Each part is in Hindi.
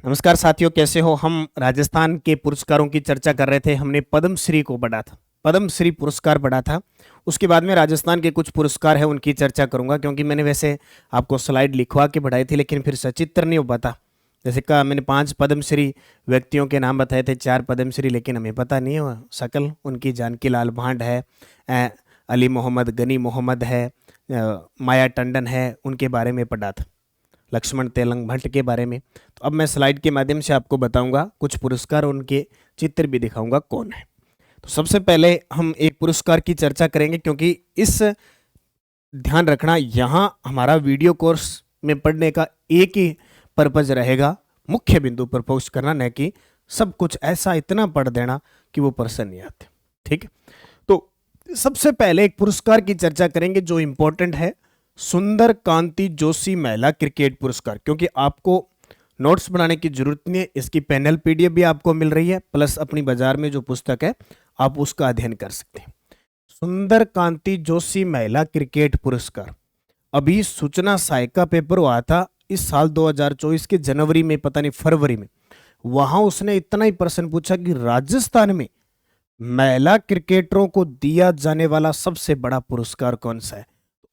नमस्कार साथियों, कैसे हो। हम राजस्थान के पुरस्कारों की चर्चा कर रहे थे। हमने पद्मश्री को पढ़ा था, पद्मश्री पुरस्कार पढ़ा था। उसके बाद में राजस्थान के कुछ पुरस्कार हैं, उनकी चर्चा करूंगा, क्योंकि मैंने वैसे आपको स्लाइड लिखवा के पढ़ाई थी, लेकिन फिर सचित्र नहीं हो पाता। जैसे कहा, मैंने 5 पद्मश्री व्यक्तियों के नाम बताए थे, 4 पद्मश्री, लेकिन हमें पता नहीं है शकल उनकी। जानकी लाल भांड है, अली मोहम्मद, गनी मोहम्मद है, माया टंडन है, उनके बारे में पढ़ा था। लक्ष्मण तेलंग भट्ट के बारे में। तो अब मैं स्लाइड के माध्यम से आपको बताऊंगा कुछ पुरस्कार, उनके चित्र भी दिखाऊंगा कौन है। तो सबसे पहले हम एक पुरस्कार की चर्चा करेंगे, क्योंकि इस ध्यान रखना, यहाँ हमारा वीडियो कोर्स में पढ़ने का एक ही पर्पज रहेगा, मुख्य बिंदु पर फोकस करना, न कि सब कुछ ऐसा इतना पढ़ देना कि वो पर्सन नहीं आते। ठीक है, तो सबसे पहले एक पुरस्कार की चर्चा करेंगे जो इंपॉर्टेंट है, सुंदर कांति जोशी महिला क्रिकेट पुरस्कार। क्योंकि आपको नोट्स बनाने की जरूरत नहीं है, इसकी पैनल पीडीएफ भी आपको मिल रही है, प्लस अपनी बाजार में जो पुस्तक है आप उसका अध्ययन कर सकते हैं। सुंदर कांति जोशी महिला क्रिकेट पुरस्कार, अभी सूचना सहायक का पेपर हुआ था इस साल 2024 के जनवरी में, पता नहीं फरवरी में। वहां उसने इतना ही प्रश्न पूछा कि राजस्थान में महिला क्रिकेटरों को दिया जाने वाला सबसे बड़ा पुरस्कार कौन सा है।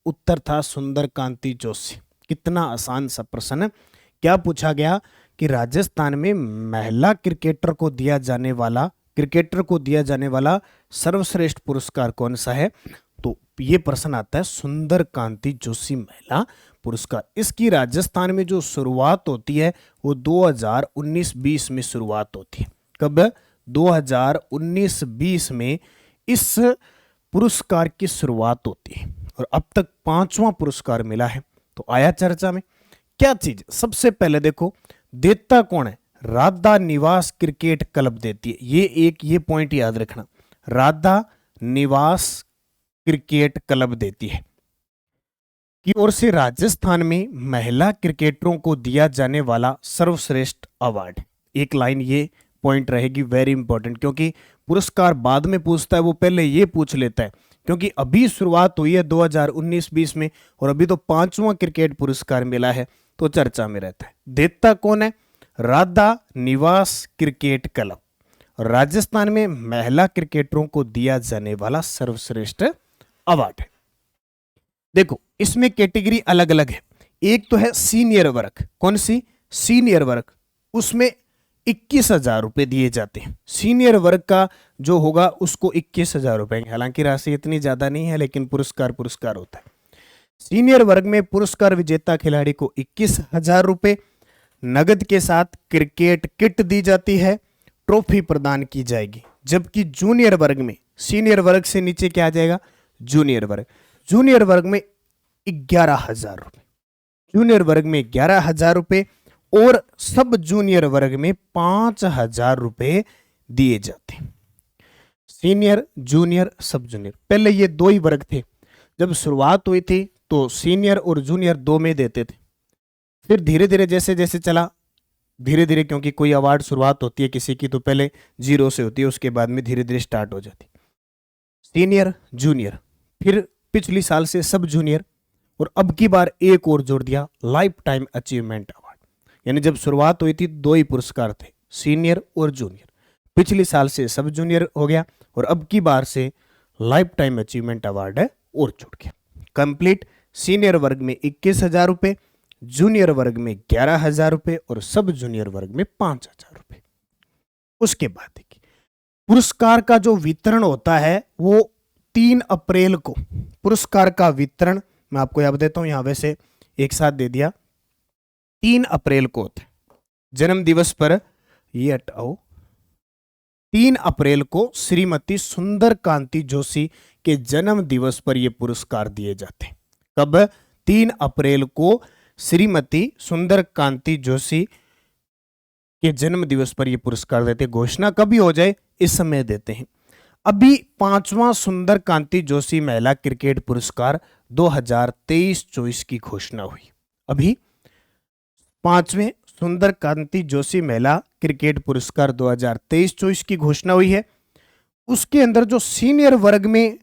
उत्तर था सुंदर कांति जोशी। कितना आसान सा प्रश्न है। क्या पूछा गया कि राजस्थान में महिला क्रिकेटर को दिया जाने वाला सर्वश्रेष्ठ पुरस्कार कौन सा है। तो ये प्रश्न आता है सुंदर कांति जोशी महिला पुरस्कार। इसकी राजस्थान में जो शुरुआत होती है वो 2019-20 में शुरुआत होती है। कब? 2019-20 में इस पुरस्कार की शुरुआत होती है, और अब तक 5वां पुरस्कार मिला है। तो आया चर्चा में क्या चीज। सबसे पहले देखो, देता कौन है? राधा निवास क्रिकेट क्लब देती है। ये पॉइंट याद रखना, राधा निवास क्रिकेट क्लब देती है की ओर से राजस्थान में महिला क्रिकेटरों को दिया जाने वाला सर्वश्रेष्ठ अवार्ड। एक लाइन ये पॉइंट रहेगी, वेरी इंपॉर्टेंट, क्योंकि पुरस्कार बाद में पूछता है, वो पहले ये पूछ लेता है, क्योंकि अभी शुरुआत हुई है 2019-20 में, और अभी तो 5वां क्रिकेट पुरस्कार मिला है, तो चर्चा में रहता है। देता कौन है? राधा निवास क्रिकेट क्लब। राजस्थान में महिला क्रिकेटरों को दिया जाने वाला सर्वश्रेष्ठ अवार्ड है। देखो, इसमें कैटेगरी अलग अलग है। एक तो है सीनियर वर्ग। कौन सी? सीनियर वर्ग। उसमें 21,000 रुपए दिए जाते हैं। सीनियर वर्ग का जो होगा उसको 21,000 रुपए, हालांकि राशि इतनी ज्यादा नहीं है, लेकिन पुरस्कार होता है। सीनियर वर्ग में पुरस्कार विजेता खिलाड़ी को 21,000 रुपए नगद के साथ क्रिकेट किट दी जाती है, ट्रॉफी प्रदान की जाएगी। जबकि जूनियर वर्ग में, सीनियर वर्ग से नीचे क्या आ जाएगा? जूनियर वर्ग में 11,000 रुपए, जूनियर वर्ग में 11,000 रुपए, और सब जूनियर वर्ग में 5,000 रुपए दिए जाते हैं। सीनियर, जूनियर, सब जूनियर, पहले ये 2 ही वर्ग थे। जब शुरुआत हुई थी तो सीनियर और जूनियर 2 में देते थे। फिर धीरे धीरे जैसे जैसे चला, धीरे धीरे, क्योंकि कोई अवार्ड शुरुआत होती है किसी की तो पहले 0 से होती है, उसके बाद में धीरे धीरे स्टार्ट हो जाती। सीनियर, जूनियर, फिर पिछली साल से सब जूनियर, और अब की बार एक और जोड़ दिया, लाइफ टाइम अचीवमेंट अवार्ड। यानी जब शुरुआत हुई थी 2 ही पुरस्कार थे, सीनियर और जूनियर। पिछली साल से सब जूनियर हो गया, और अब की बार से लाइफ टाइम अचीवमेंट अवार्ड है और जुड़ गया। कंप्लीट। सीनियर वर्ग में 21,000 रुपए, जूनियर वर्ग में 11,000 रुपए, और सब जूनियर वर्ग में 5,000 रुपए। उसके बाद देखिए, पुरस्कार का जो वितरण होता है वो 3 अप्रैल को, पुरस्कार का वितरण मैं आपको याद देता हूं, यहां वैसे एक साथ दे दिया, 3 अप्रैल को होता है। जन्म दिवस पर, ये हटाओ, 3 अप्रैल को श्रीमती सुंदर कांति जोशी के जन्म दिवस पर यह पुरस्कार दिए जाते हैं। कब? 3 अप्रैल को श्रीमती सुंदर कांति जोशी के जन्म दिवस पर यह पुरस्कार देते हैं। घोषणा कभी हो जाए इस समय देते हैं। अभी 5वां सुंदर कांति जोशी महिला क्रिकेट पुरस्कार 2023-24 की घोषणा हुई। अभी 5वें सुंदर कांति जोशी महिला क्रिकेट पुरस्कार 2023-24 की घोषणा हुई है। उसके अंदर जो सीनियर वर्ग में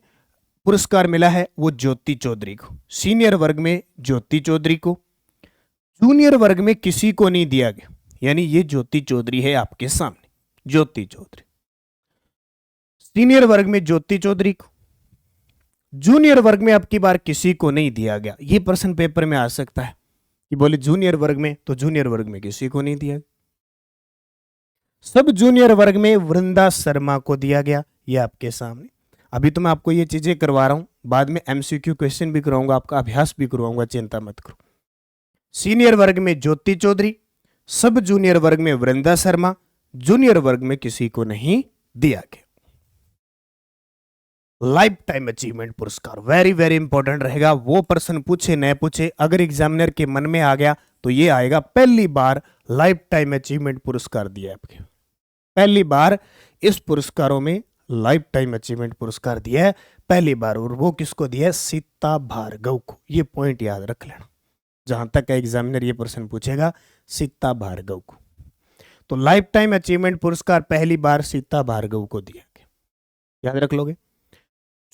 पुरस्कार मिला है वो ज्योति चौधरी को, सीनियर वर्ग में ज्योति चौधरी को, जूनियर वर्ग में किसी को नहीं दिया गया। यानी ये ज्योति चौधरी है आपके सामने, ज्योति चौधरी। सीनियर वर्ग में ज्योति चौधरी को, जूनियर वर्ग में अब की बार किसी को नहीं दिया गया। ये प्रश्न पेपर में आ सकता है कि बोले जूनियर वर्ग में, तो जूनियर वर्ग में किसी को नहीं दिया गया। सब जूनियर वर्ग में वृंदा शर्मा को दिया गया, ये आपके सामने। अभी तो मैं आपको ये चीजें करवा रहा हूं, बाद में एमसीक्यू क्वेश्चन भी करवाऊंगा, आपका अभ्यास भी करवाऊंगा, चिंता मत करो। सीनियर वर्ग में ज्योति चौधरी, सब जूनियर वर्ग में वृंदा शर्मा, जूनियर वर्ग में किसी को नहीं दिया गया। लाइफ टाइम अचीवमेंट पुरस्कार वेरी वेरी इंपॉर्टेंट रहेगा। वो प्रश्न पूछे न पूछे, अगर एग्जामिनर के मन में आ गया तो ये आएगा, पहली बार लाइफ टाइम अचीवमेंट पुरस्कार दिया है आपके, पहली बार इस पुरस्कारों में लाइफ टाइम अचीवमेंट पुरस्कार दिया है पहली बार। और वो किसको दिया है? सीता भार्गव को। ये पॉइंट याद रख लेना, जहां तक एग्जामिनर ये प्रश्न पूछेगा, सीता भार्गव को। तो लाइफ टाइम अचीवमेंट पुरस्कार पहली बार सीता भार्गव को दिया गया, याद रख लोगे।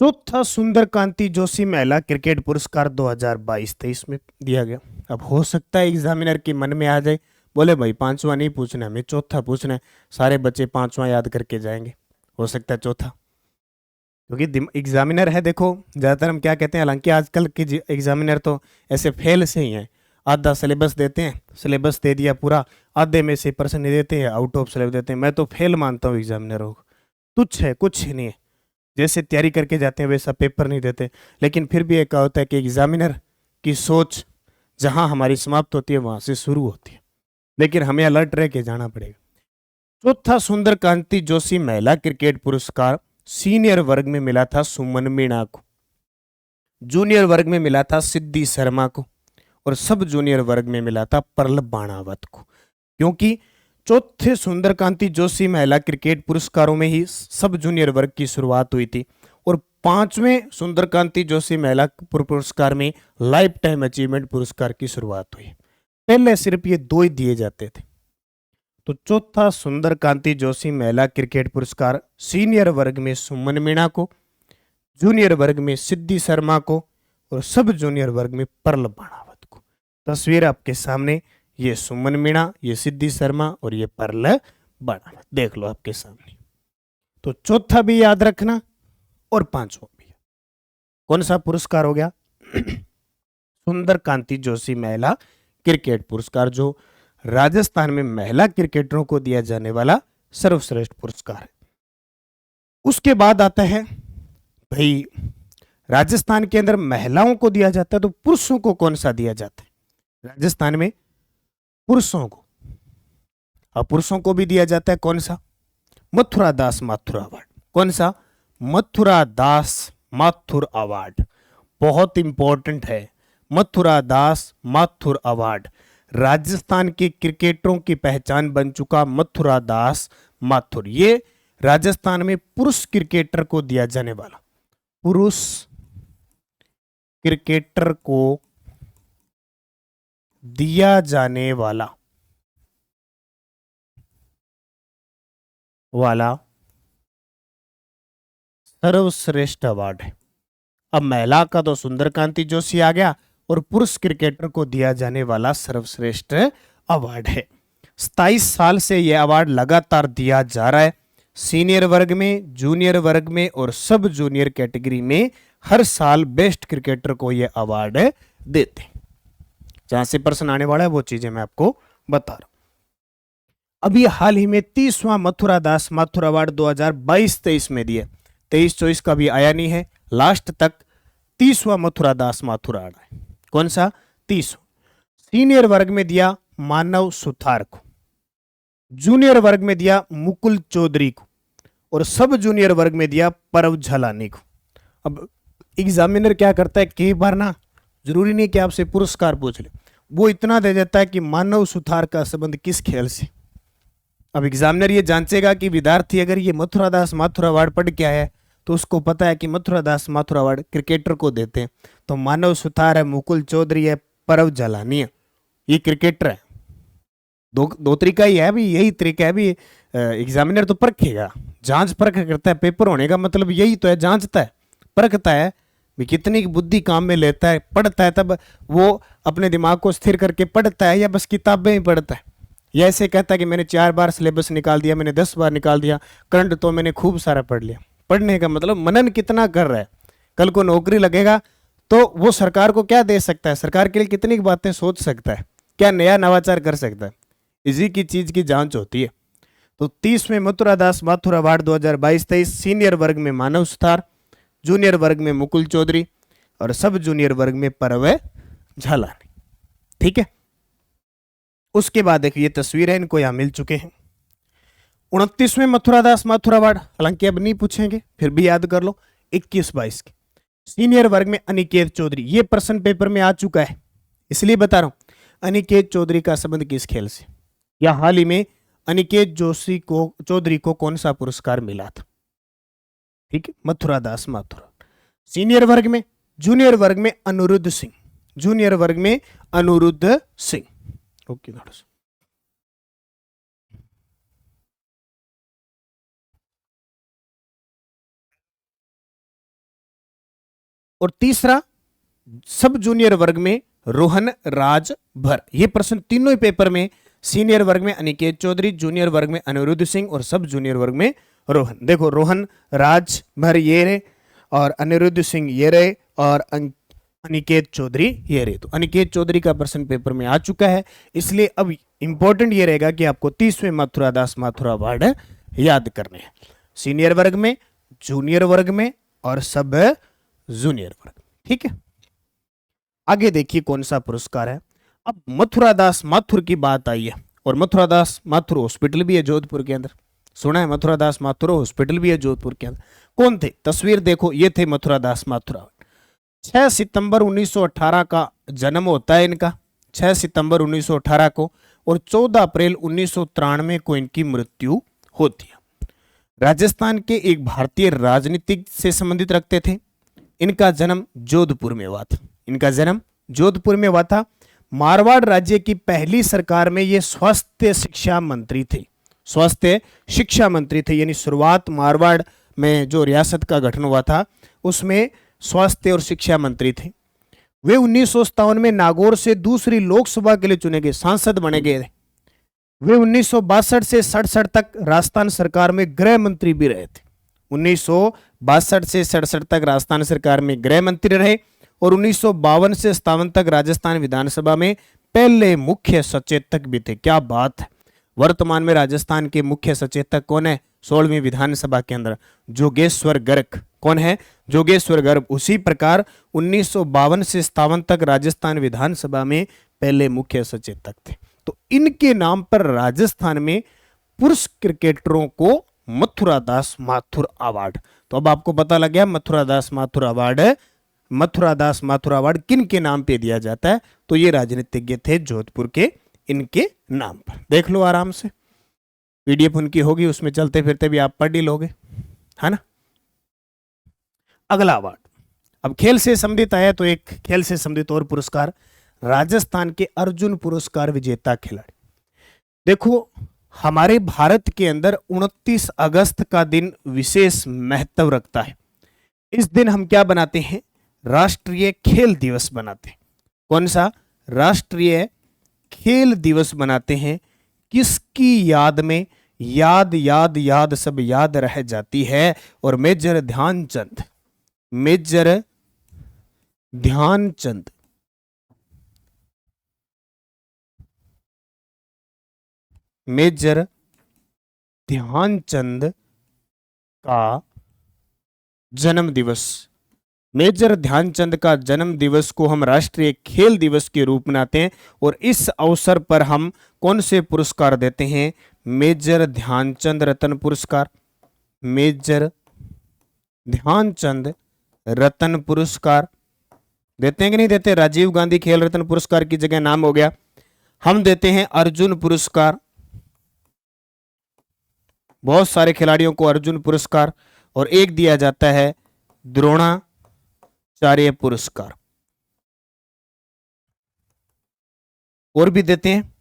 चौथा सुंदरकांति जोशी महिला क्रिकेट पुरस्कार 2022-23 में दिया गया। अब हो सकता है एग्जामिनर के मन में आ जाए, बोले भाई पांचवा नहीं पूछना, हमें चौथा पूछना है, सारे बच्चे पांचवा याद करके जाएंगे, हो सकता है चौथा, क्योंकि एग्जामिनर है। देखो ज्यादातर हम क्या कहते हैं, हालांकि आजकल के एग्जामिनर तो ऐसे फेल से ही हैं, आधा सिलेबस देते हैं, सिलेबस दे दिया पूरा, आधे में से प्रश्न नहीं देते हैं, आउट ऑफ सिलेबस देते हैं। मैं तो फेल मानता हूँ एग्जामिनरों को, तुच्छ है, कुछ नहीं है, जैसे तैयारी करके जाते हैं वैसा पेपर नहीं देते। लेकिन फिर भी एक होता है कि एग्जामिनर की सोच जहां हमारी समाप्त होती है वहां से शुरू होती है, लेकिन हमें अलर्ट रह के जाना पड़ेगा। चौथा सुंदरकांति जोशी महिला क्रिकेट पुरस्कार सीनियर वर्ग में मिला था सुमन मीणा को, जूनियर वर्ग में मिला था सिद्धि शर्मा को, और सब जूनियर वर्ग में मिला था परल बाणावत को। क्योंकि चौथे सुंदरकांति जोशी महिला क्रिकेट पुरस्कारों में ही सब जूनियर वर्ग की शुरुआत हुई थी, और पांचवें सुंदरकांति जोशी महिला पुरस्कार में लाइफ टाइम अचीवमेंट पुरस्कार की शुरुआत हुई। पहले सिर्फ ये दो ही दिए जाते थे। तो चौथा सुंदरकांति जोशी महिला क्रिकेट पुरस्कार सीनियर वर्ग में सुमन मीणा को, जूनियर वर्ग में सिद्धि शर्मा को, और सब जूनियर वर्ग में परल बाणावत को। तस्वीर आपके सामने, ये सुमन मीणा, ये सिद्धि शर्मा और ये परल बाणावत, देख लो आपके सामने। तो चौथा भी याद रखना और पांचवा भी। कौन सा पुरस्कार हो गया? सुंदरकांति जोशी महिला क्रिकेट पुरस्कार, जो राजस्थान में महिला क्रिकेटरों को दिया जाने वाला सर्वश्रेष्ठ पुरस्कार है। उसके बाद आता है भाई, राजस्थान के अंदर महिलाओं को दिया जाता है, तो पुरुषों को कौन सा दिया जाता है? राजस्थान में पुरुषों को, और पुरुषों को भी दिया जाता है कौन सा? मथुरा दास माथुर अवार्ड। कौन सा? मथुरा दास माथुर अवार्ड, बहुत इंपॉर्टेंट है। मथुरा दास माथुर अवार्ड, राजस्थान के क्रिकेटरों की पहचान बन चुका मथुरा दास माथुर। ये राजस्थान में पुरुष क्रिकेटर को दिया जाने वाला, पुरुष क्रिकेटर को दिया जाने वाला सर्वश्रेष्ठ अवार्ड है। अब महिला का तो सुंदरकांति जोशी आ गया, और पुरुष क्रिकेटर को दिया जाने वाला सर्वश्रेष्ठ अवार्ड है। 27 साल से यह अवार्ड लगातार दिया जा रहा है। सीनियर वर्ग में, जूनियर वर्ग में और सब जूनियर कैटेगरी में हर साल बेस्ट क्रिकेटर को यह अवार्ड देते हैं। जहां से प्रश्न आने वाला है वो चीजें मैं आपको बता रहा हूं। अभी हाल ही में 30वां मथुरा दास माथुर अवार्ड 2022-23 में दिए, 23-24 का भी आया नहीं है। लास्ट तक 30वां मथुरा दास माथुर अवार्ड है। कौन सा? 30। सीनियर वर्ग में दिया मानव सुथार को, जूनियर वर्ग में दिया मुकुल चौधरी को, और सब जूनियर वर्ग में दिया परव झलानी को। अब एग्जामिनर क्या करता है, कई बार ना जरूरी नहीं कि आपसे पुरस्कार पूछ ले, वो इतना दे देता है कि मानव सुथार का संबंध किस खेल से। अब एग्जामिनर ये जांचेगा कि विद्यार्थी अगर ये मथुरा दास माथुर अवार्ड पढ़ के आया है तो उसको पता है कि मथुरा दास माथुर अवार्ड क्रिकेटर को देते हैं। तो मानव सुथार है, मुकुल चौधरी है, परव झलानी है, ये क्रिकेटर है। दो तरीका ही है भी, यही तरीका है भी। एग्जामिनर तो परखेगा, जांच परख करता है। पेपर होने का मतलब यही तो है, जांचता है, परखता है भी कितनी बुद्धि काम में लेता है, पढ़ता है, तब वो अपने दिमाग को स्थिर करके पढ़ता है या बस किताबें ही पढ़ता है। या ऐसे कहता कि मैंने 4 बार सिलेबस निकाल दिया, मैंने 10 बार निकाल दिया, करंट तो मैंने खूब सारा पढ़ लिया। पढ़ने का मतलब मनन कितना कर रहा है, कल को नौकरी लगेगा तो वो सरकार को क्या दे सकता है, सरकार के लिए कितनी बातें सोच सकता है, क्या नया नवाचार कर सकता है, इसी की चीज की जांच होती है। तो 30वें मथुरादास माथुर अवार्ड 2022-23 सीनियर वर्ग में मानव सुथार, जूनियर वर्ग में मुकुल चौधरी और सब जूनियर वर्ग में परवय झालानी। ठीक है, उसके बाद देखिए ये तस्वीर है, इनको यहां मिल चुके हैं। 29वें मथुरादास माथुर अवार्ड, हालांकि अब नहीं पूछेंगे फिर भी याद कर लो, 21-22 के सीनियर वर्ग में अनिकेत चौधरी। ये प्रश्न पेपर में आ चुका है, इसलिए बता रहा हूं। अनिकेत चौधरी का संबंध किस खेल से, या हाल ही में अनिकेत चौधरी को कौन सा पुरस्कार मिला था। ठीक है, मथुरादास माथुर। सीनियर वर्ग में, जूनियर वर्ग में अनिरुद्ध सिंह, जूनियर वर्ग में अनिरुद्ध सिंह। ओके और तीसरा सब जूनियर वर्ग में रोहन राज भर। ये प्रश्न तीनों ही पेपर में, सीनियर वर्ग में अनिकेत चौधरी, जूनियर वर्ग में अनिरुद्ध सिंह और सब जूनियर वर्ग में रोहन। देखो रोहन राज भर ये रहे और अनिरुद्ध सिंह ये रहे और अनिकेत चौधरी ये रहे। तो अनिकेत चौधरी का प्रश्न पेपर में आ चुका है, इसलिए अब इंपॉर्टेंट ये रहेगा कि आपको 30वें मथुरादास माथुर अवार्ड याद करने हैं, सीनियर वर्ग में, जूनियर वर्ग में और सब जूनियर वर्ग। ठीक है, आगे देखिए कौन सा पुरस्कार है। अब मथुरादास माथुर की बात आई है, और मथुरादास माथुर हॉस्पिटल भी है जोधपुर के अंदर, सुना है मथुरादास माथुर हॉस्पिटल भी है जोधपुर के अंदर। कौन थे, तस्वीर देखो, ये थे मथुरादास माथुर। 6 सितंबर 1918 का जन्म होता है इनका, 6 सितंबर 1918 को, और 14 अप्रैल 1993 को इनकी मृत्यु होती है। राजस्थान के एक भारतीय राजनीतिक से संबंधित रखते थे। इनका जन्म जोधपुर में हुआ था, इनका जन्म जोधपुर में हुआ था। मारवाड़ राज्य की पहली सरकार में ये स्वास्थ्य शिक्षा मंत्री थे, स्वास्थ्य शिक्षा मंत्री थे, यानी शुरुआत मारवाड़ में जो रियासत का गठन हुआ था उसमें स्वास्थ्य और शिक्षा मंत्री थे। वे 1957 में नागौर से दूसरी लोकसभा के लिए चुने गए, सांसद बने गए थे। वे 1962 से 67 तक राजस्थान सरकार में गृह मंत्री भी रहे थे। 1962 से 67 तक राजस्थान सरकार में गृह मंत्री रहे और 1952 से 57 तक राजस्थान विधानसभा में पहले मुख्य सचेतक भी थे। क्या बात है, वर्तमान में राजस्थान के मुख्य सचेतक कौन है 16वीं विधानसभा के अंदर, जोगेश्वर गर्ग। कौन है, जोगेश्वर गर्ग। उसी प्रकार 1952 से 57 तक राजस्थान विधानसभा में पहले मुख्य सचेतक थे। तो इनके नाम पर राजस्थान में पुरुष क्रिकेटरों को मथुरादास माथुर अवार्ड। तो अब आपको पता लग गया मथुरादास माथुर अवार्ड, मथुरादास माथुर अवार्ड किन के नाम पे दिया जाता है। तो ये राजनीतिज्ञ थे जोधपुर के, इनके नाम पर। देख लो आराम से, पीडीएफ उनकी होगी, उसमें चलते फिरते भी आप पढ़ ही लोगे, है ना। अगला अवार्ड, अब खेल से संबंधित आया तो एक खेल से संबंधित और पुरस्कार, राजस्थान के अर्जुन पुरस्कार विजेता खिलाड़ी। देखो हमारे भारत के अंदर 29 अगस्त का दिन विशेष महत्व रखता है। इस दिन हम क्या बनाते हैं, राष्ट्रीय खेल दिवस बनाते हैं। कौन सा, राष्ट्रीय खेल दिवस बनाते हैं। किसकी याद में, याद याद याद सब याद रह जाती है, और major Dhyan Chand, major Dhyan Chand major Dhyan Chand का जन्म दिवस, मेजर ध्यानचंद का जन्म दिवस को हम राष्ट्रीय खेल दिवस के रूप में मनाते हैं। और इस अवसर पर हम कौन से पुरस्कार देते हैं, मेजर ध्यानचंद रत्न पुरस्कार, मेजर ध्यानचंद रत्न पुरस्कार देते हैं कि नहीं देते। राजीव गांधी खेल रत्न पुरस्कार की जगह नाम हो गया, हम देते हैं अर्जुन पुरस्कार। बहुत सारे खिलाड़ियों को अर्जुन पुरस्कार, और एक दिया जाता है द्रोणाचार्य पुरस्कार, और भी देते हैं।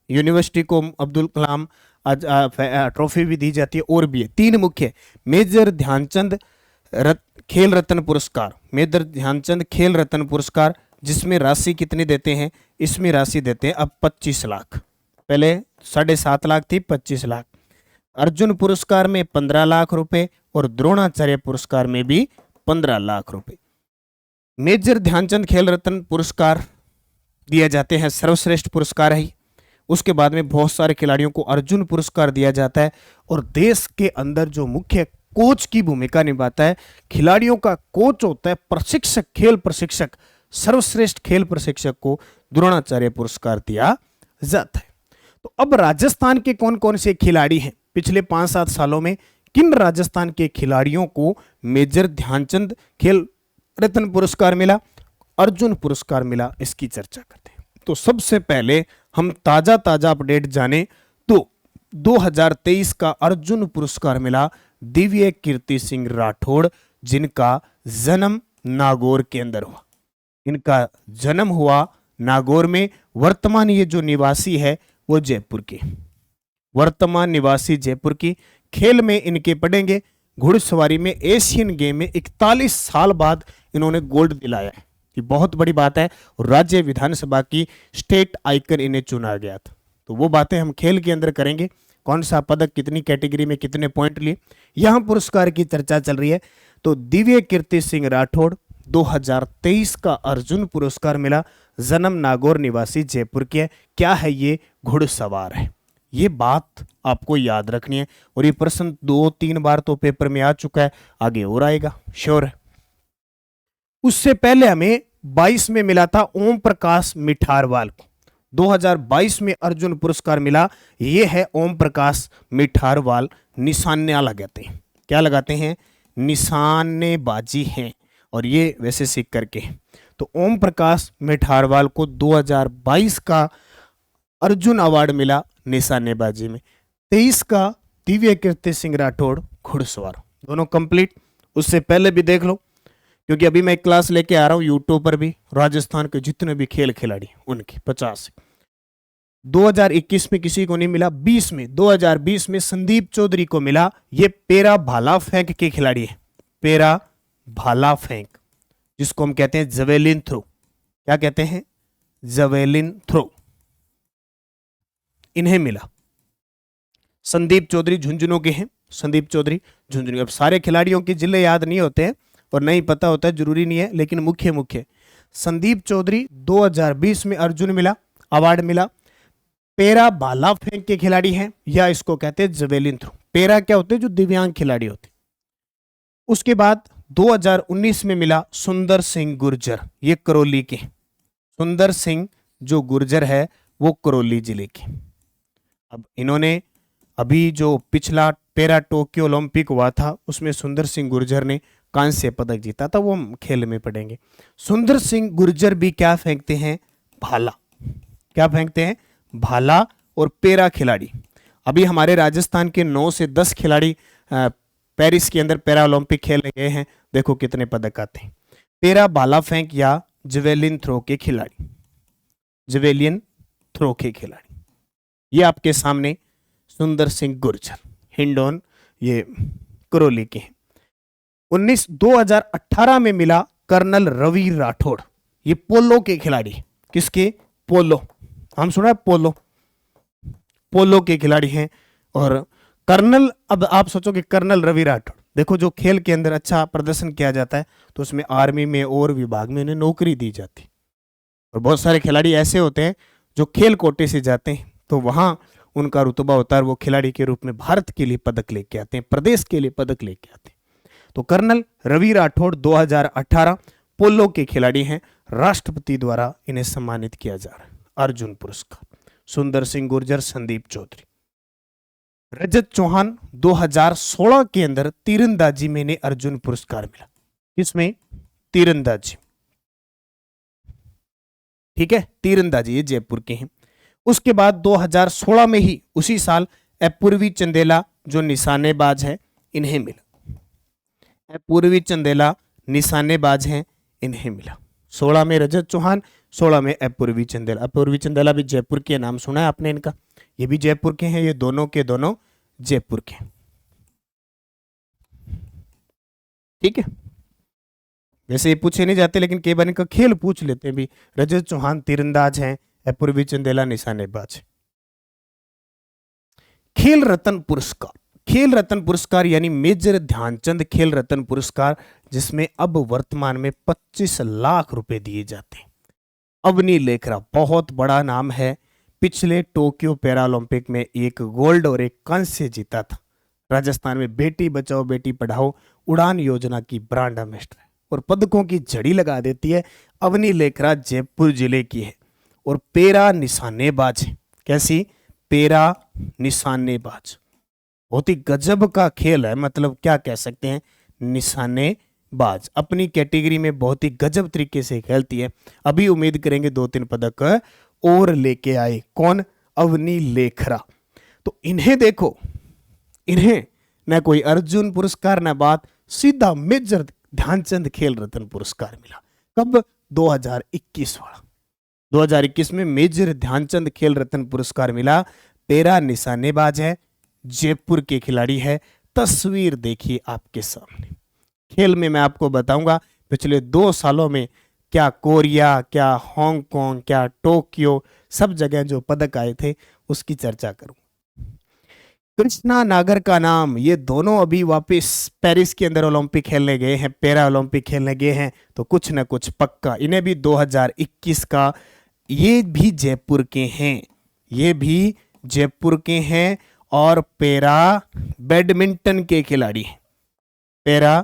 यूनिवर्सिटी को अब्दुल कलाम ट्रॉफी भी दी जाती है, और भी है। 3 मुख्य, मेजर ध्यानचंद खेल रत्न पुरस्कार, मेजर ध्यानचंद खेल रत्न पुरस्कार, जिसमें राशि कितनी देते हैं, इसमें राशि देते हैं अब 25 लाख। पहले 7.5 लाख थी, 25 लाख। अर्जुन पुरस्कार में 15 लाख रुपए और द्रोणाचार्य पुरस्कार में भी 15 लाख रुपए। मेजर ध्यानचंद खेल रत्न पुरस्कार दिए जाते हैं, सर्वश्रेष्ठ पुरस्कार है। उसके बाद में बहुत सारे खिलाड़ियों को अर्जुन पुरस्कार दिया जाता है। और देश के अंदर जो मुख्य कोच की भूमिका निभाता है, खिलाड़ियों का कोच होता है प्रशिक्षक, खेल प्रशिक्षक, सर्वश्रेष्ठ खेल प्रशिक्षक को द्रोणाचार्य पुरस्कार दिया जाता है। तो अब राजस्थान के कौन कौन से खिलाड़ी हैं, पिछले 5-7 सालों में किन राजस्थान के खिलाड़ियों को मेजर ध्यानचंद खेल रत्न पुरस्कार मिला, अर्जुन पुरस्कार मिला, इसकी चर्चा करते हैं। तो सबसे पहले हम ताजा अपडेट जाने तो 2023 का अर्जुन पुरस्कार मिला दिव्य कीर्ति सिंह राठौड़, जिनका जन्म नागौर के अंदर हुआ। इनका जन्म हुआ नागौर में। वर्तमान ये जो निवासी है वो जयपुर के, वर्तमान निवासी जयपुर की। खेल में इनके पढ़ेंगे घुड़सवारी में एशियन गेम में 41 साल बाद इन्होंने गोल्ड दिलाया है, ये बहुत बड़ी बात है। और राज्य विधानसभा की स्टेट आइकन इन्हें चुना गया था। तो वो बातें हम खेल के अंदर करेंगे, कौन सा पदक कितनी कैटेगरी में कितने पॉइंट लिए, यहां पुरस्कार की चर्चा चल रही है। तो दिव्य कीर्ति सिंह राठौड़ 2023 का अर्जुन पुरस्कार मिला, जन्म नागौर निवासी जयपुर के। क्या है ये? घुड़सवार है। ये बात आपको याद रखनी है। और ये प्रश्न 2-3 बार तो पेपर में आ चुका है, आगे और आएगा, श्योर है। उससे पहले हमें 22 में मिला था ओम प्रकाश मिठारवाल को, 2022 में अर्जुन पुरस्कार मिला। ये है ओम प्रकाश मिठारवाल, निशाना लगाते हैं। क्या लगाते हैं? निशानेबाजी है। और ये वैसे सीख करके। तो ओम प्रकाश मिठारवाल को 2022 का अर्जुन अवार्ड मिला निशानेबाजी में। 23 का दिव्य कीर्ति सिंह राठौड़ घुड़सवार, दोनों कंप्लीट। उससे पहले भी देख लो, क्योंकि अभी मैं क्लास लेके आ रहा हूं यूट्यूब पर भी, राजस्थान के जितने भी खेल खिलाड़ी उनके 50। 2021 में किसी को नहीं मिला। 2020 में संदीप चौधरी को मिला। ये पेरा भाला फेंक के खिलाड़ी है, पेरा भाला फेंक, जिसको हम कहते हैं जवेलिन थ्रो। क्या कहते हैं? जवेलिन थ्रो, इन्हें मिला। संदीप चौधरी झुंझुनू के हैं, संदीप चौधरी झुंझुनू। अब सारे खिलाड़ियों के जिले याद नहीं होते हैं और नहीं पता होता है, जरूरी नहीं है, लेकिन मुख्य संदीप चौधरी 2020 में अर्जुन मिला, अवार्ड मिला। पेरा भाला फेंक के खिलाड़ी हैं, या इसको कहते हैं जवेलिन थ्रो। पेरा क्या होते हैं? जो दिव्यांग खिलाड़ी होते। उसके बाद 2019 में मिला सुंदर सिंह गुर्जर, ये करौली के। सुंदर सिंह जो गुर्जर है वो करौली जिले के। अब इन्होंने अभी जो पिछला पेरा टोक्यो ओलंपिक हुआ था उसमें सुंदर सिंह गुर्जर ने कांस्य पदक जीता था, वो हम खेल में पढ़ेंगे। सुंदर सिंह गुर्जर भी क्या फेंकते हैं? भाला। क्या फेंकते हैं? भाला। और पेरा खिलाड़ी, अभी हमारे राजस्थान के 9 से 10 खिलाड़ी पेरिस के अंदर पैरा ओलंपिक खेलने गए हैं। देखो कितने पदक आते हैं। पेरा भाला फेंक या जवेलिन थ्रो के खिलाड़ी, जवेलियन थ्रो के खिलाड़ी, ये आपके सामने सुंदर सिंह गुर्जर, हिंडोन, ये करौली के हैं। 2018 में मिला कर्नल रवि राठौड़, ये पोलो के खिलाड़ी। किसके? पोलो, हम सुना है पोलो, पोलो के खिलाड़ी हैं। और कर्नल, अब आप सोचोगे कर्नल रवि राठौड़, देखो जो खेल के अंदर अच्छा प्रदर्शन किया जाता है तो उसमें आर्मी में और विभाग में उन्हें नौकरी दी जाती। और बहुत सारे खिलाड़ी ऐसे होते हैं जो खेल कोटे से जाते हैं तो वहां उनका रुतबा होता है, वो खिलाड़ी के रूप में भारत के लिए पदक लेके आते हैं, प्रदेश के लिए पदक लेके आते हैं। तो कर्नल रवि राठौड़ 2018 पोलो के खिलाड़ी हैं, राष्ट्रपति द्वारा इन्हें सम्मानित किया जा रहा है अर्जुन पुरस्कार। सुंदर सिंह गुर्जर, संदीप चौधरी। रजत चौहान 2016 के अंदर तीरंदाजी में इन्हें अर्जुन पुरस्कार मिला। किसमें? तीरंदाजी, ठीक है, तीरंदाजी, ये जयपुर के हैं। उसके बाद 2016 में ही उसी साल अपूर्वी चंदेला जो निशानेबाज है इन्हें मिला। अपूर्वी चंदेला निशानेबाज हैं, इन्हें मिला। 16 में रजत चौहान, 16 में अपूर्वी चंदेला। अपूर्वी चंदेला भी जयपुर के, नाम सुना है आपने इनका, ये भी जयपुर के हैं, ये दोनों के दोनों जयपुर के। ठीक है, वैसे ये पूछे नहीं जाते लेकिन कई बार इनका खेल पूछ लेते हैं भी। रजत चौहान तीरंदाज हैं, अपूर्वी चंदेला निशानेबाज। खेल रत्न पुरस्कार, खेल रत्न पुरस्कार यानी मेजर ध्यानचंद खेल रत्न पुरस्कार, जिसमें अब वर्तमान में 25 लाख रुपए दिए जाते हैं। अवनी लेखरा बहुत बड़ा नाम है, पिछले टोक्यो पैरालंपिक में एक गोल्ड और एक कांस्य जीता था। राजस्थान में बेटी बचाओ बेटी पढ़ाओ उड़ान योजना की ब्रांड एम्बेसडर है और पदकों की झड़ी लगा देती है। अवनी लेखरा जयपुर जिले की है और पेरा निशानेबाज है। कैसी? पेरा निशानेबाज। बहुत ही गजब का खेल है, मतलब क्या कह सकते हैं, निशानेबाज अपनी कैटेगरी में बहुत ही गजब तरीके से खेलती है। अभी उम्मीद करेंगे 2-3 पदक और लेके आए। कौन? अवनी लेखरा। तो इन्हें देखो, इन्हें न कोई अर्जुन पुरस्कार न बात, सीधा मेजर ध्यानचंद खेल रत्न पुरस्कार मिला। कब? 2021 वाला। 2021 में मेजर ध्यानचंद खेल रत्न पुरस्कार मिला। पेरा निशानेबाज है, जयपुर के खिलाड़ी है। तस्वीर देखिए आपके सामने। खेल में मैं आपको बताऊंगा पिछले 2 सालों में क्या कोरिया, क्या हांगकांग, क्या टोक्यो, सब जगह जो पदक आए थे उसकी चर्चा करूं। कृष्णा नागर का नाम, ये दोनों अभी वापस पेरिस के अंदर ओलंपिक खेलने गए हैं, पैरा ओलंपिक खेलने गए हैं, तो कुछ ना कुछ पक्का। इन्हें भी 2021 का, ये भी जयपुर के हैं, ये भी जयपुर के हैं और पैरा बैडमिंटन के खिलाड़ी हैं। पैरा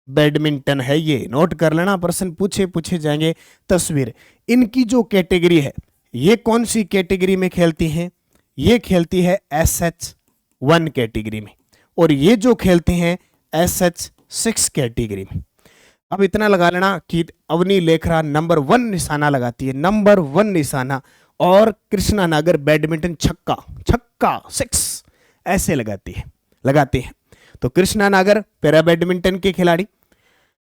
बैडमिंटन है, ये नोट कर लेना, प्रश्न पूछे जाएंगे। तस्वीर, इनकी जो कैटेगरी है, ये कौन सी कैटेगरी में खेलती हैं? ये खेलती है SH1 कैटेगरी में और ये जो खेलते हैं SH6 कैटेगरी में। अब इतना लगा लेना कि अवनी लेखरा नंबर 1 निशाना लगाती है, नंबर 1 निशाना, और कृष्णा नागर बैडमिंटन छक्का 6 ऐसे लगाते हैं। तो कृष्णा नागर पैरा बैडमिंटन के खिलाड़ी,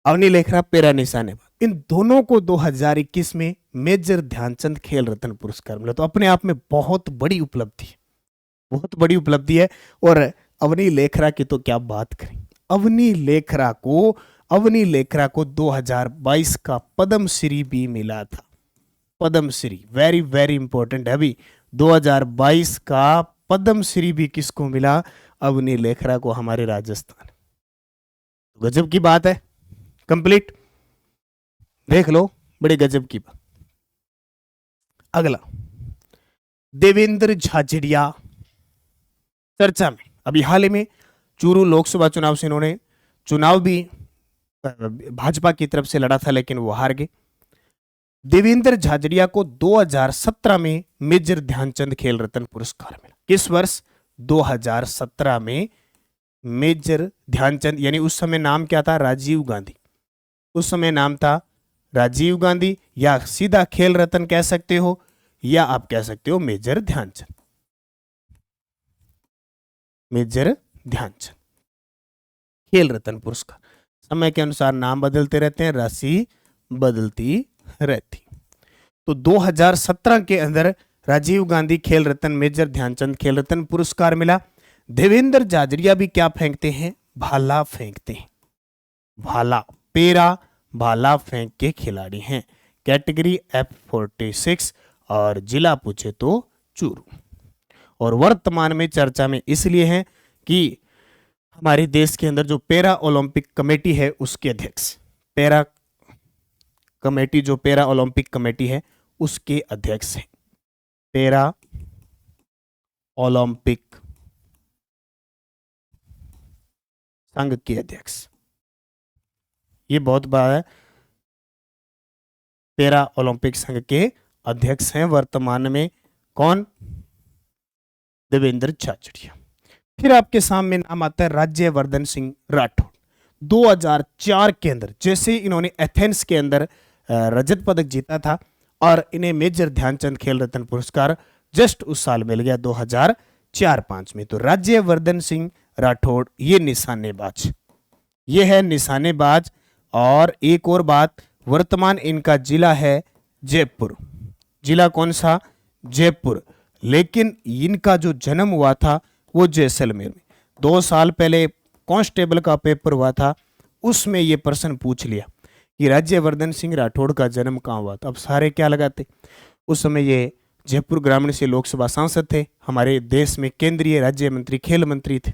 अवनी लेखरा पैरा निशानेबाज, इन दोनों को 2021 में मेजर ध्यानचंद खेल रत्न पुरस्कार मिला। तो अपने आप में बहुत बड़ी उपलब्धि है, बहुत बड़ी उपलब्धि है। और अवनी लेखरा की तो क्या बात करें। अवनी लेखरा को 2022 का पद्मश्री भी मिला था। पद्मश्री वेरी वेरी इंपॉर्टेंट है। अभी 2022 का पद्मश्री भी किसको मिला? अवनी लेखरा को, हमारे राजस्थान। गजब की बात है। कंप्लीट देख लो, बड़े गजब की बात। अगला, देवेंद्र झाझड़िया चर्चा में। अभी हाल ही में चूरू लोकसभा चुनाव से इन्होंने चुनाव भी भाजपा की तरफ से लड़ा था, लेकिन वो हार गए। देवेंद्र झाझड़िया को 2017 में मेजर ध्यानचंद खेल रत्न पुरस्कार मिला। किस वर्ष? 2017 में मेजर ध्यानचंद, यानी उस समय नाम क्या था? राजीव गांधी। उस समय नाम था राजीव गांधी, या सीधा खेल रत्न कह सकते हो, या आप कह सकते हो मेजर ध्यानचंद। मेजर ध्यानचंद खेल रत्न पुरस्कार। समय के अनुसार नाम बदलते रहते हैं, राशि बदलती रहती। तो 2017 के अंदर राजीव गांधी खेल रत्न, मेजर ध्यानचंद खेल रत्न पुरस्कार मिला। देवेंद्र झाझड़िया भी क्या फेंकते हैं? भाला फेंकते हैं। भाला, पेरा भाला फेंक के खिलाड़ी हैं। कैटेगरी F46 और जिला पूछे तो चूरू। और वर्तमान में चर्चा में इसलिए हैं कि हमारे देश के अंदर जो पैरा ओलंपिक कमेटी है उसके अध्यक्ष, पैरा कमेटी, जो पैरा ओलंपिक कमेटी है उसके अध्यक्ष हैं। पैरा ओलंपिक संघ के अध्यक्ष, ये बहुत बड़ा है। पैरा ओलंपिक संघ के अध्यक्ष हैं वर्तमान में कौन? देवेंद्र झाझड़िया। फिर आपके सामने नाम आता है राज्यवर्धन सिंह राठौड़। 2004 के अंदर जैसे इन्होंने एथेंस के अंदर रजत पदक जीता था और इन्हें मेजर ध्यानचंद खेल रत्न पुरस्कार जस्ट उस साल मिल गया 2004-05 में। तो राज्यवर्धन सिंह राठौड़ ये निशानेबाज, ये है निशानेबाज। और एक और बात, वर्तमान इनका जिला है जयपुर। जिला कौन सा? जयपुर। लेकिन इनका जो जन्म हुआ था वो जैसलमेर में। 2 साल पहले कांस्टेबल का पेपर हुआ था, उसमें ये प्रश्न पूछ लिया कि राज्यवर्धन सिंह राठौड़ का जन्म कहाँ हुआ था। अब सारे क्या लगाते, उस समय ये जयपुर ग्रामीण से लोकसभा सांसद थे, हमारे देश में केंद्रीय राज्य मंत्री, खेल मंत्री थे।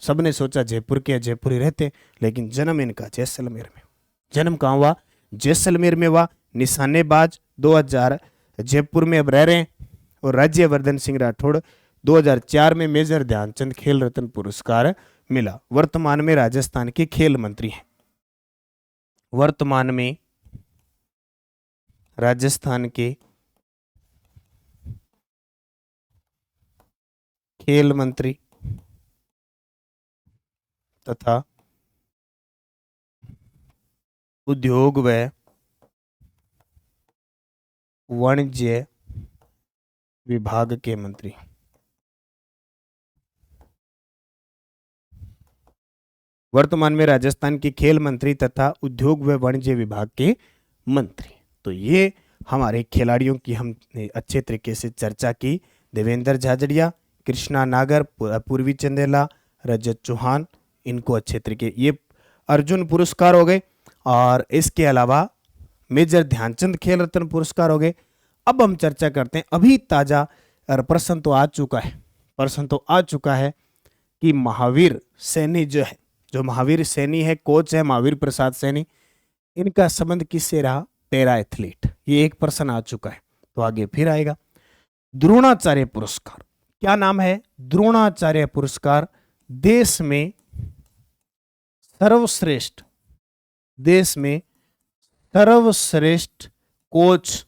सबने सोचा जयपुर के जयपुर ही रहते, लेकिन जन्म इनका जैसलमेर में। जन्म कहाँ हुआ? जैसलमेर में हुआ। निशानेबाज 2000 जयपुर में अब रह रहे हैं। और राज्यवर्धन सिंह राठौड़ 2004 में मेजर ध्यानचंद खेल रत्न पुरस्कार मिला। वर्तमान में राजस्थान के खेल मंत्री हैं। वर्तमान में राजस्थान के खेल मंत्री तथा उद्योग व वाणिज्य विभाग के मंत्री। वर्तमान में राजस्थान के खेल मंत्री तथा उद्योग व वाणिज्य विभाग के मंत्री। तो ये हमारे खिलाड़ियों की हमने अच्छे तरीके से चर्चा की। देवेंद्र झाझड़िया, कृष्णा नागर, पूर्वी चंदेला, रजत चौहान, इनको अच्छे तरीके, ये अर्जुन पुरस्कार हो गए। और इसके अलावा मेजर ध्यानचंद खेल रत्न पुरस्कार हो गए। अब हम चर्चा करते हैं, अभी ताजा प्रश्न तो आ चुका है कि महावीर सैनी जो है, जो महावीर सैनी है, कोच है महावीर प्रसाद सैनी, इनका संबंध किससे रहा? Para athlete. ये एक प्रश्न आ चुका है, तो आगे फिर आएगा। द्रोणाचार्य पुरस्कार, क्या नाम है? द्रोणाचार्य पुरस्कार देश में सर्वश्रेष्ठ कोच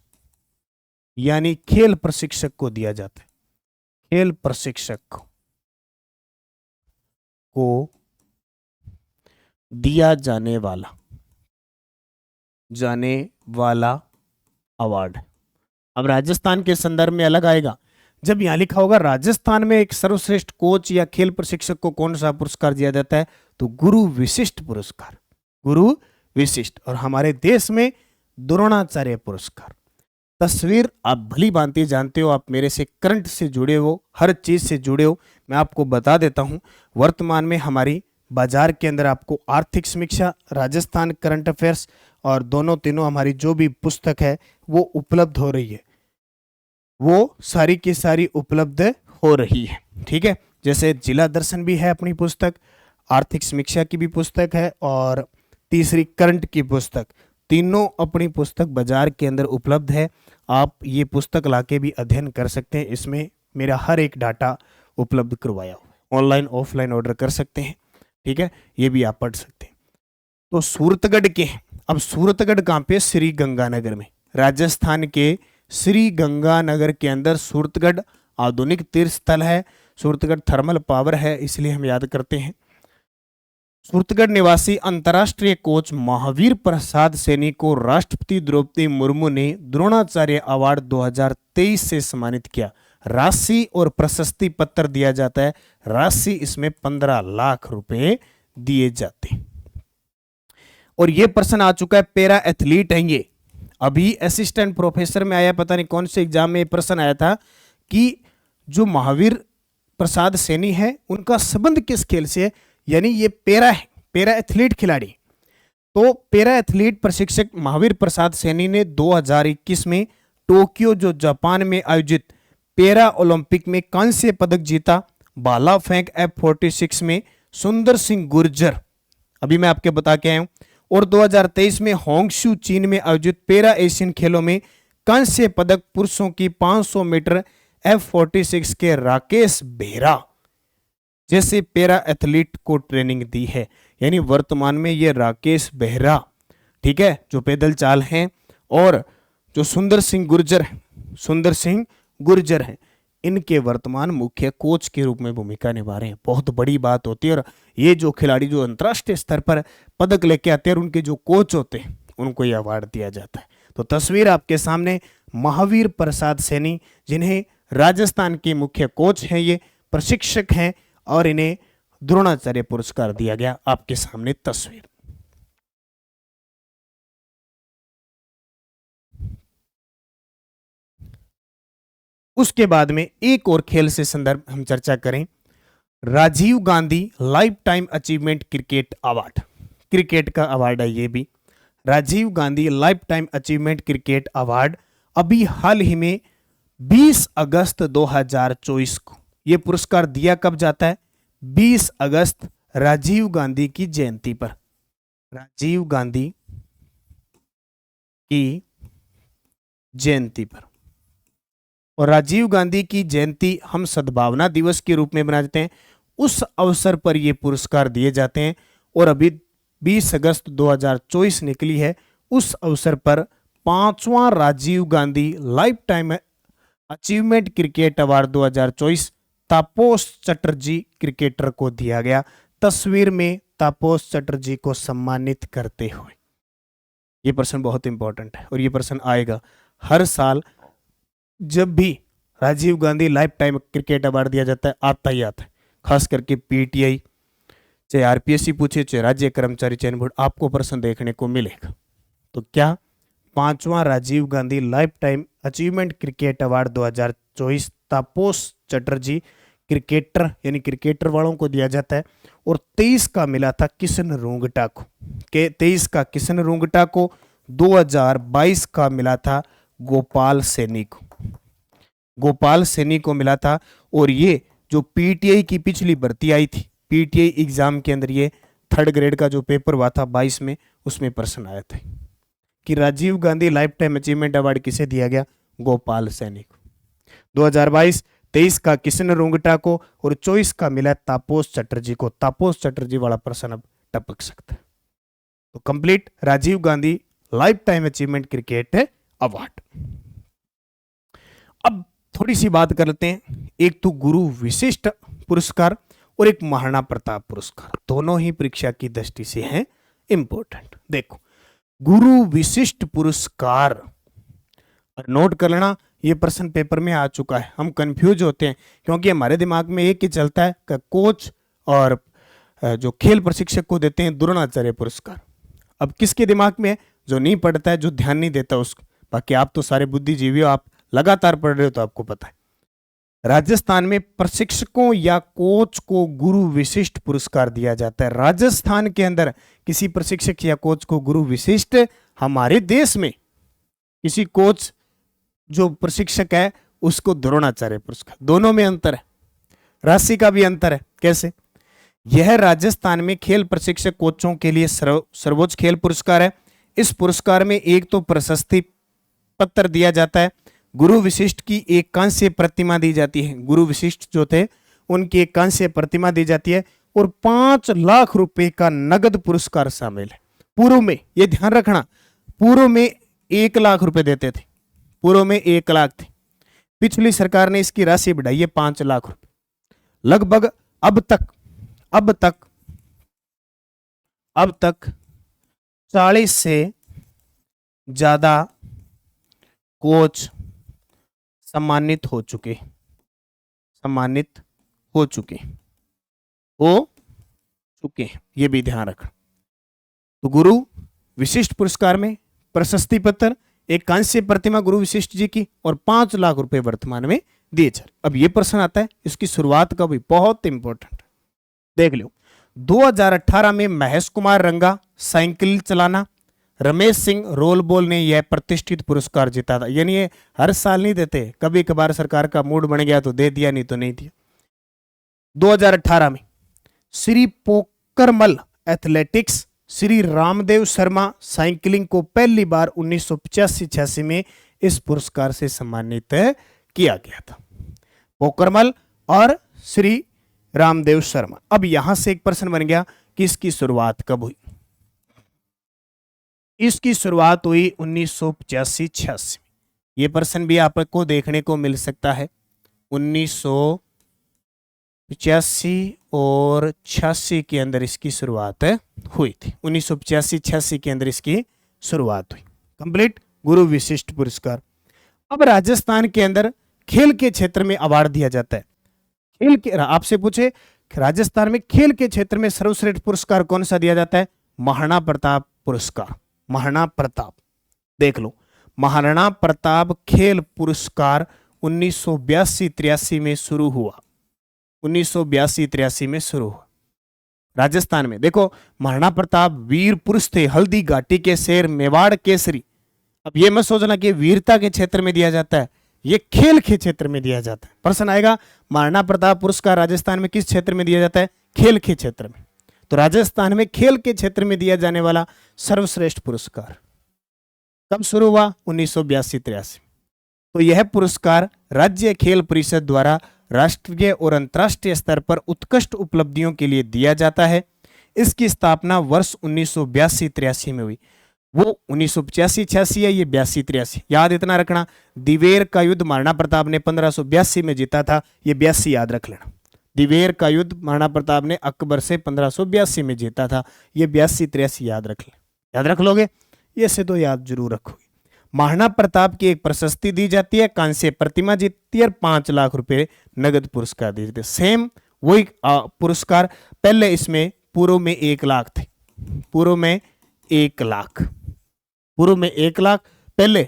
यानी खेल प्रशिक्षक को दिया जाता है। खेल प्रशिक्षक को दिया जाने वाला अवार्ड। अब राजस्थान के संदर्भ में अलग आएगा। जब यहां लिखा होगा राजस्थान में एक सर्वश्रेष्ठ कोच या खेल प्रशिक्षक को कौन सा पुरस्कार दिया जाता है, तो गुरु विशिष्ट पुरस्कार, गुरु विशिष्ट। और हमारे देश में द्रोणाचार्य पुरस्कार। तस्वीर आप भली भांति जानते हो, आप मेरे से करंट से जुड़े हो, हर चीज से जुड़े हो। मैं आपको बता देता हूं, वर्तमान में हमारी बाजार के अंदर आपको आर्थिक समीक्षा, राजस्थान करंट अफेयर्स और दोनों तीनों हमारी जो भी पुस्तक है वो उपलब्ध हो रही है, वो सारी की सारी उपलब्ध हो रही है। ठीक है, जैसे जिला दर्शन भी है अपनी पुस्तक, आर्थिक समीक्षा की भी पुस्तक है और तीसरी करंट की पुस्तक, तीनों अपनी पुस्तक बाजार के अंदर उपलब्ध है। आप ये पुस्तक लाके भी अध्ययन कर सकते हैं। इसमें मेरा हर एक डाटा उपलब्ध करवाया हुआ है, ऑनलाइन ऑफलाइन ऑर्डर कर सकते हैं। ठीक है, ये भी आप पढ़ सकते हैं। तो सूरतगढ़ के, अब सूरतगढ़ कहाँ पे? श्री गंगानगर में, राजस्थान के श्री गंगानगर के अंदर सूरतगढ़ आधुनिक तीर्थ स्थल है। सूरतगढ़ थर्मल पावर है, इसलिए हम याद करते हैं। सूरतगढ़ निवासी अंतर्राष्ट्रीय कोच महावीर प्रसाद सैनी को राष्ट्रपति द्रौपदी मुर्मू ने द्रोणाचार्य अवार्ड 2023 से सम्मानित किया। राशि और प्रशस्ति पत्र दिया जाता है। राशि इसमें 15 लाख रुपए दिए जाते हैं। और ये प्रश्न आ चुका है, पैरा एथलीट है ये, अभी असिस्टेंट प्रोफेसर में आया, पता नहीं कौन से एग्जाम में प्रश्न आया था कि जो महावीर प्रसाद सैनी है उनका संबंध किस खेल से है, यानी ये पैरा है, पैरा एथलीट खिलाड़ी। तो पैरा एथलीट प्रशिक्षक महावीर प्रसाद सैनी ने 2021 में टोक्यो जो जापान में आयोजित पैरा ओलंपिक में कांस्य पदक जीता। भाला फेंक F46 में सुंदर सिंह गुर्जर, अभी मैं आपके बता के आया हूं। और 2023 में होंगशू चीन में आयोजित पैरा एशियन खेलों में कांस्य पदक पुरुषों की 500 मीटर F46 के राकेश बेहरा जैसे पैरा एथलीट को ट्रेनिंग दी है। यानी वर्तमान में ये राकेश बेहरा, ठीक है, जो पैदल चाल हैं, और जो सुंदर सिंह गुर्जर हैं, इनके वर्तमान मुख्य कोच के रूप में भूमिका निभा रहे हैं। बहुत बड़ी बात होती है। और ये जो खिलाड़ी जो अंतर्राष्ट्रीय स्तर पर पदक लेके आते हैं और उनके जो कोच होते हैं उनको ये अवार्ड दिया जाता है। तो तस्वीर आपके सामने, महावीर प्रसाद सैनी, जिन्हें राजस्थान के मुख्य कोच हैं, ये प्रशिक्षक हैं और इन्हें द्रोणाचार्य पुरस्कार दिया गया। आपके सामने तस्वीर। उसके बाद में एक और खेल से संदर्भ हम चर्चा करें, Rajiv Gandhi life time achievement cricket award, cricket का अवार्ड है ये भी। Rajiv Gandhi life time achievement cricket award अभी हाल ही में 20 अगस्त 2024 को ये पुरस्कार दिया कब जाता है? 20 अगस्त राजीव गांधी की जयंती पर। राजीव गांधी की जयंती पर। और राजीव गांधी की जयंती हम सद्भावना दिवस के रूप में मनाते हैं। उस अवसर पर ये पुरस्कार दिए जाते हैं। और अभी 20 अगस्त 2024 निकली है, उस अवसर पर 5वां Rajiv Gandhi life time achievement cricket award 2024 Tapas Chatterjee cricketer को दिया गया। तस्वीर में तापस चटर्जी को सम्मानित करते हुए। ये प्रश्न बहुत इंपॉर्टेंट है और ये प्रश्न आएगा हर साल जब भी Rajiv Gandhi life time cricket award दिया जाता है, आता ही आता है। खास करके पीटीआई, चाहे आरपीएससी पूछे, चाहे राज्य कर्मचारी चयन बोर्ड, आपको प्रश्न देखने को मिलेगा। तो क्या 5वां Rajiv Gandhi life time achievement cricket award 2024 Tapas Chatterjee cricketer यानी क्रिकेटर वालों को दिया जाता है। और 23 का मिला था किशन रुंगटा को, 23 का किशन रुंगटा को, 2022 का मिला था गोपाल सैनी को, गोपाल सैनी को मिला था। और ये जो पीटीआई की पिछली भर्ती आई थी, पीटीआई एग्जाम के अंदर ये 3rd ग्रेड का जो पेपर हुआ था 22 में, उसमें प्रश्न आया था कि Rajiv Gandhi life time achievement award किसे दिया गया? गोपाल सैनी को। 2022 23 का किशन रुंगटा को और 24 का मिला तापस चटर्जी को। तापस चटर्जी वाला प्रश्न अब टपक सकता है। तो complete Rajiv Gandhi life time achievement cricket award. अब थोड़ी सी बात कर लेते हैं, एक तो गुरु विशिष्ट पुरस्कार और एक महाराणा प्रताप पुरस्कार, दोनों ही परीक्षा की दृष्टि से हैं इंपॉर्टेंट। देखो गुरु विशिष्ट पुरस्कार, और नोट कर लेना ये प्रश्न पेपर में आ चुका है। हम कंफ्यूज होते हैं क्योंकि हमारे दिमाग में एक ही चलता है कि कोच और जो खेल प्रशिक्षक को देते हैं द्रोणाचार्य पुरस्कार। अब किसके दिमाग में है? जो नहीं पढ़ता है, जो ध्यान नहीं देता उसको। बाकी आप तो सारे बुद्धिजीवी हो, आप लगातार पढ़ रहे हो तो आपको पता है। राजस्थान में प्रशिक्षकों या कोच को गुरु विशिष्ट पुरस्कार दिया जाता है। राजस्थान के अंदर किसी प्रशिक्षक या कोच को गुरु विशिष्ट, हमारे देश में किसी कोच जो प्रशिक्षक है उसको द्रोणाचार्य पुरस्कार। दोनों में अंतर है, राशि का भी अंतर है। कैसे? यह राजस्थान में खेल प्रशिक्षक कोचों के लिए सर्वोच्च खेल पुरस्कार है। इस पुरस्कार में एक तो प्रशस्ति पत्र दिया जाता है, गुरु विशिष्ट की एक कांस्य प्रतिमा दी जाती है। गुरु विशिष्ट जो थे उनकी एक कांस्य प्रतिमा दी जाती है और 5 लाख रुपए का नगद पुरस्कार शामिल है। पूर्व में ये ध्यान रखना, पूर्व में 1 लाख रुपए देते थे, पूर्व में 1 लाख थे। पिछली सरकार ने इसकी राशि बढ़ाई है 5 लाख रुपए। लगभग अब तक 40 से ज्यादा कोच सम्मानित हो चुके ये भी ध्यान रखना। तो गुरु विशिष्ट पुरस्कार में प्रशस्ति पत्र, एक कांस्य प्रतिमा गुरु विशिष्ट जी की और 5 लाख रुपए वर्तमान में दिए जा रहे। अब ये प्रश्न आता है इसकी शुरुआत कब हुई? बहुत इंपॉर्टेंट, देख लो। 2018 में महेश कुमार रंगा साइकिल चलाना, रमेश सिंह रोल बॉल ने यह प्रतिष्ठित पुरस्कार जीता था। यानी ये हर साल नहीं देते, कभी कभार सरकार का मूड बन गया तो दे दिया, नहीं तो नहीं दिया। 2018 में श्री पोकरमल एथलेटिक्स, श्री रामदेव शर्मा साइकिलिंग को पहली बार 1985-86 में इस पुरस्कार से सम्मानित किया गया था। पोकरमल और श्री रामदेव शर्मा। अब यहां से एक प्रश्न बन गया कि इसकी शुरुआत कब हुई? इसकी शुरुआत हुई 1985-86 में। ये प्रश्न भी आपको देखने को मिल सकता है। 1985 और 86 के अंदर इसकी शुरुआत हुई थी। 1985-86 के अंदर इसकी शुरुआत हुई। कंप्लीट गुरु विशिष्ट पुरस्कार। अब राजस्थान के अंदर खेल के क्षेत्र में अवार्ड दिया जाता है। खेल के, आपसे पूछे राजस्थान में खेल के क्षेत्र में सर्वश्रेष्ठ पुरस्कार कौन सा दिया जाता है? महाराणा प्रताप पुरस्कार। महाराणा प्रताप, देख लो, महाराणा प्रताप खेल पुरस्कार 1982-83 में शुरू हुआ। 1982-83 में शुरू हुआ राजस्थान में। देखो महाराणा प्रताप वीर पुरुष थे, हल्दी घाटी के शेर, मेवाड़ केसरी। अब ये मत सोचना कि वीरता के क्षेत्र में दिया जाता है, ये खेल के क्षेत्र में दिया जाता है। प्रश्न आएगा महाराणा प्रताप पुरस्कार राजस्थान में किस क्षेत्र में दिया जाता है? खेल के क्षेत्र में। तो राजस्थान में खेल के क्षेत्र में दिया जाने वाला सर्वश्रेष्ठ पुरस्कार कब शुरू हुआ? 1982-83। तो यह पुरस्कार राज्य खेल परिषद द्वारा राष्ट्रीय और अंतर्राष्ट्रीय स्तर पर उत्कृष्ट उपलब्धियों के लिए दिया जाता है। इसकी स्थापना वर्ष 1982-83 में हुई। वो 1985-86 है, ये 82-83। याद इतना रखना, दिवेर का युद्ध महाराणा प्रताप ने 1582 में जीता था, ये 82 याद रख लेना। दिवेर का युद्ध महाराणा प्रताप ने अकबर से 1582 में जीता था, ये 82-83 याद रख ले। याद रख लोगे? ये से तो याद जरूर रखोगे। महाराणा प्रताप की एक प्रशस्ति दी जाती है, कांस्य प्रतिमा जीतती है और 5 लाख रुपए नगद पुरस्कार दी जाते। सेम वही पुरस्कार, पहले इसमें पूर्व में 1 लाख थे, पूर्व में 1 लाख, पूर्व में 1 लाख, पहले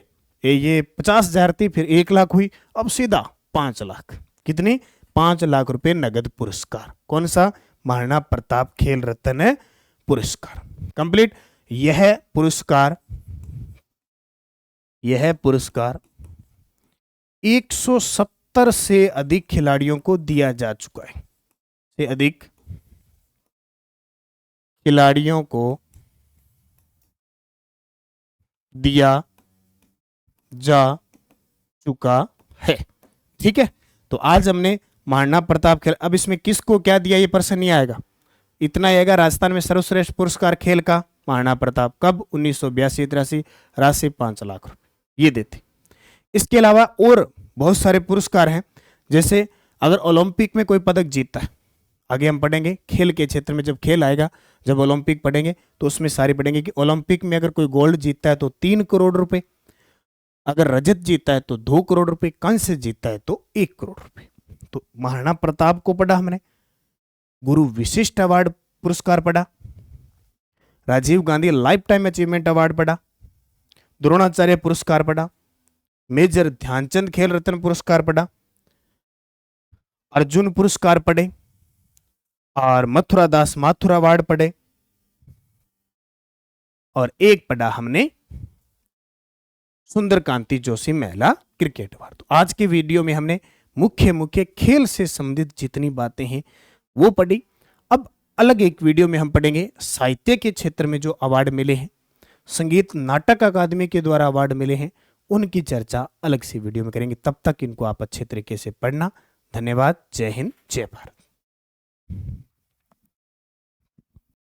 ये 50,000 थी, फिर 1 लाख हुई, अब सीधा 5 लाख। कितनी? 5 लाख रुपए नगद पुरस्कार। कौन सा? महाराणा प्रताप खेल रत्न पुरस्कार। कंप्लीट। यह पुरस्कार 170 से अधिक खिलाड़ियों को दिया जा चुका है, से अधिक खिलाड़ियों को दिया जा चुका है। ठीक है, तो आज हमने महाराणा प्रताप खेल, अब इसमें किसको क्या दिया ये प्रश्न नहीं आएगा, इतना आएगा राजस्थान में सर्वश्रेष्ठ पुरस्कार खेल का महाराणा प्रताप, कब? 1982-83, राशि 5 लाख रुपए ये देते। इसके अलावा और बहुत सारे पुरस्कार हैं, जैसे अगर ओलंपिक में कोई पदक जीतता है, आगे हम पढ़ेंगे खेल के क्षेत्र में, जब खेल आएगा, जब ओलंपिक पढ़ेंगे तो उसमें सारी पढ़ेंगे कि ओलंपिक में अगर कोई गोल्ड जीतता है तो 3 करोड़ रुपए, अगर रजत जीतता है तो 2 करोड़ रुपए, कांस्य जीतता है तो 1 करोड़ रुपए। तो महाराणा प्रताप को पढ़ा हमने, गुरु विशिष्ट अवार्ड पुरस्कार पढ़ा, Rajiv Gandhi life time achievement award पढ़ा, द्रोणाचार्य पुरस्कार पढ़ा, मेजर ध्यानचंद खेल रत्न पुरस्कार पढ़ा, अर्जुन पुरस्कार पढ़े, और मथुरा दास माथुर अवार्ड पढ़े, और एक पढ़ा हमने सुंदरकांति जोशी महिला क्रिकेट अवार्ड। तो आज के वीडियो में हमने मुख्य खेल से संबंधित जितनी बातें हैं वो पढ़ी। अब अलग एक वीडियो में हम पढ़ेंगे साहित्य के क्षेत्र में जो अवार्ड मिले हैं, संगीत नाटक अकादमी के द्वारा अवार्ड मिले हैं, उनकी चर्चा अलग से वीडियो में करेंगे। तब तक इनको आप अच्छे तरीके से पढ़ना। धन्यवाद। जय हिंद, जय भारत।